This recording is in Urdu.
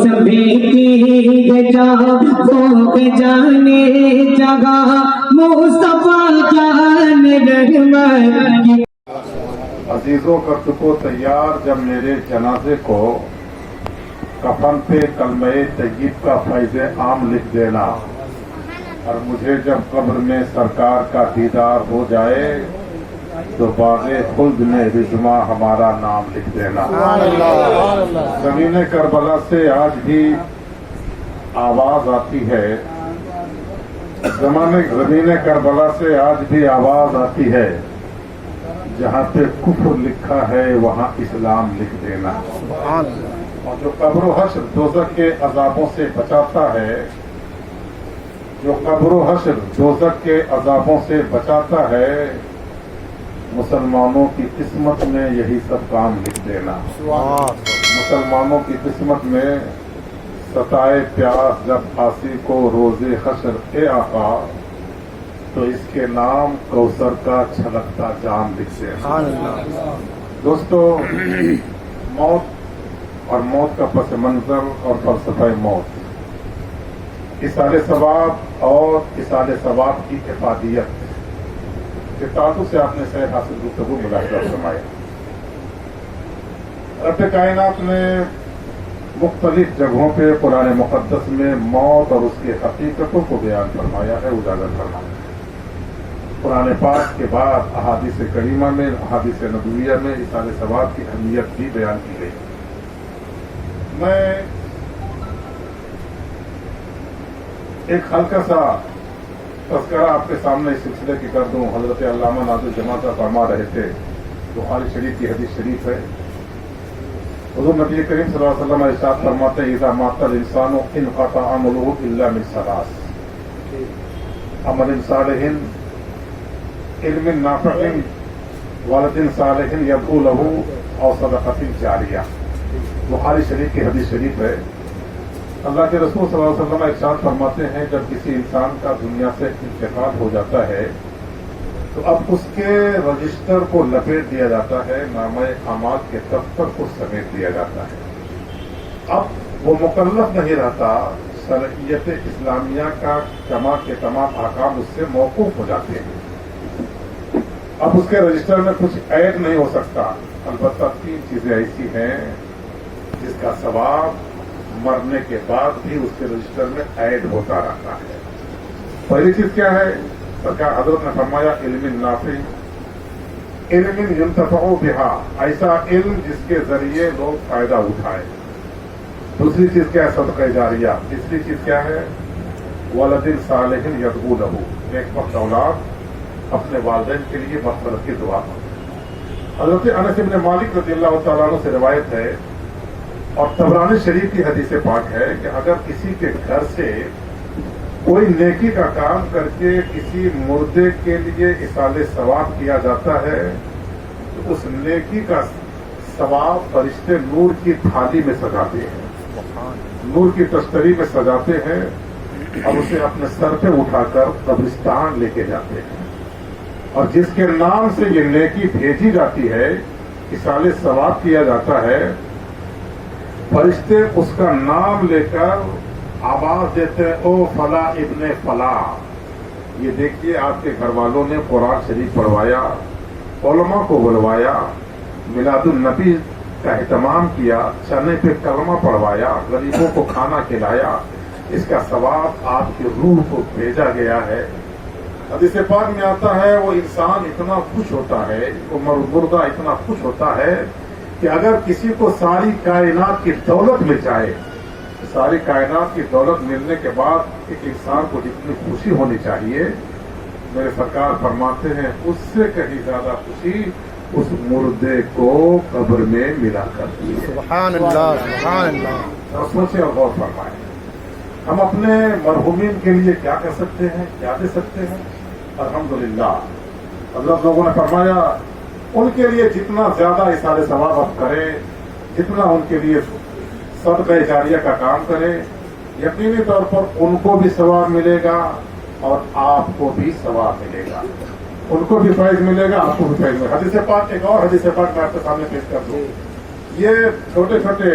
سبھی کی یہ جان فوق جانے جگہ مصطفیٰ جان رحمت کی عزیزوں کر چکو تیار جب میرے جنازے کو کفن پہ کلمہ طیب کا فیض عام لکھ دینا، اور مجھے جب قبر میں سرکار کا دیدار ہو جائے تو باغ خلد میں رضواں ہمارا نام لکھ دینا۔ زمین کربلا سے آج بھی آواز آتی ہے، زمین کربلا سے آج بھی آواز آتی ہے، جہاں پہ کفر لکھا ہے وہاں اسلام لکھ دینا۔ اور جو قبر و حشر دوزخ کے عذابوں سے بچاتا ہے، جو قبر و حشر دوزخ کے عذابوں سے بچاتا ہے، مسلمانوں کی قسمت میں یہی سب کام لکھ دینا۔ مسلمانوں کی قسمت میں ستائے پیاس جب آسی کو روز حشر اے آقا، تو اس کے نام کوثر کا چھلکتا جام لکھ دینا۔ دوستو، موت اور موت کا پس منظر اور فلسفہ موت، اصال ثواب اور اصال ثواب کی افادیت کے تعلق سے آپ نے صحیح حاصل گفتگو ملاحظہ فرمایا۔ رب کائنات نے مختلف جگہوں پہ قرآن مقدس میں موت اور اس کی حقیقتوں کو بیان فرمایا ہے، اجاگر فرمایا۔ قرآن پاک کے بعد احادیث کریمہ میں، احادیث نبویہ میں اصال ثواب کی اہمیت بھی بیان کی گئی۔ میں ایک ہلکا سا تذکرہ آپ کے سامنے اس سلسلے کی کر دوں۔ حضرت علامہ ناظر جماعت فرما رہے تھے، بخاری شریف کی حدیث شریف ہے، حضور نبی کریم صلی اللہ علیہ وسلم ارشاد فرماتے ہیں، اذا مات الانسان انقطع عمله الا من ثلاث، عمل صالح، علم نافع، ولد صالح یدعو له، اور صدقۃ جاریہ۔ بخاری شریف کی حدیث شریف ہے۔ اللہ کے رسول صلی اللہ علیہ وسلم ارشاد فرماتے ہیں، جب کسی انسان کا دنیا سے انتقال ہو جاتا ہے تو اب اس کے رجسٹر کو لپیٹ دیا جاتا ہے، نامہ اعمال کے دفتر کو سمیٹ دیا جاتا ہے۔ اب وہ مکلف نہیں رہتا، شرعیت اسلامیہ کا تمام کے تمام احکام اس سے موقوف ہو جاتے ہیں۔ اب اس کے رجسٹر میں کچھ ایڈ نہیں ہو سکتا، البتہ 3 چیزیں ایسی ہیں جس کا ثواب مرنے کے بعد بھی اس کے رجسٹر میں ایڈ ہوتا رہتا ہے۔ پہلی چیز کیا ہے؟ سرکار حضرت نے فرمایا، علم نافع، علم ينتفع بها، ایسا علم جس کے ذریعے لوگ فائدہ اٹھائیں۔ دوسری چیز کیا ہے؟ صدقہ جاریہ۔ تیسری چیز کیا ہے؟ ولد صالح یدعو له، ایک وقت اولاد اپنے والدین کے لیے مغفرت کی دعا۔ حضرت انس بن مالک رضی اللہ تعالیٰ عنہ سے روایت ہے، اور طبرانی شریف کی حدیث پاک ہے، کہ اگر کسی کے گھر سے کوئی نیکی کا کام کر کے کسی مردے کے لیے اصال ثواب کیا جاتا ہے تو اس نیکی کا ثواب فرشتے نور کی تھالی میں سجاتے ہیں، نور کی تشتری میں سجاتے ہیں، اور اسے اپنے سر پہ اٹھا کر قبرستان لے کے جاتے ہیں، اور جس کے نام سے یہ نیکی بھیجی جاتی ہے، اصال ثواب کیا جاتا ہے، فرشتے اس کا نام لے کر آواز دیتے ہیں، او فلاں ابن فلاں۔ یہ دیکھیے، آپ کے گھر والوں نے قرآن شریف پڑھوایا، علماء کو بلوایا، میلاد النبی کا اہتمام کیا، چنے پہ کلمہ پڑھوایا، غریبوں کو کھانا کھلایا، اس کا ثواب آپ کی روح کو بھیجا گیا ہے۔ حدیث پاک میں آتا ہے، وہ انسان اتنا خوش ہوتا ہے، وہ مردہ اتنا خوش ہوتا ہے کہ اگر کسی کو ساری کائنات کی دولت مل جائے، ساری کائنات کی دولت ملنے کے بعد ایک انسان کو جتنی خوشی ہونی چاہیے، میرے سرکار فرماتے ہیں اس سے کہیں زیادہ خوشی اس مردے کو قبر میں ملا کرتی ہے۔ سبحان اللہ، سبحان اللہ۔ اور سوچیں اور غور فرمائیں، ہم اپنے مرحومین کے لیے کیا کر سکتے ہیں، کیا دے سکتے ہیں؟ الحمدللہ حضرت لوگوں نے فرمایا، ان کے لیے جتنا زیادہ اصال ثواب آپ کریں، جتنا ان کے لیے صدقہ جاریہ کا کام کریں، یقینی طور پر ان کو بھی ثواب ملے گا اور آپ کو بھی ثواب ملے گا، ان کو بھی فیض ملے گا، آپ کو بھی فیض ملے گا۔ حدیث پاک، ایک اور حدیث پاک میں آپ کے سامنے پیش کر دوں۔ یہ چھوٹے چھوٹے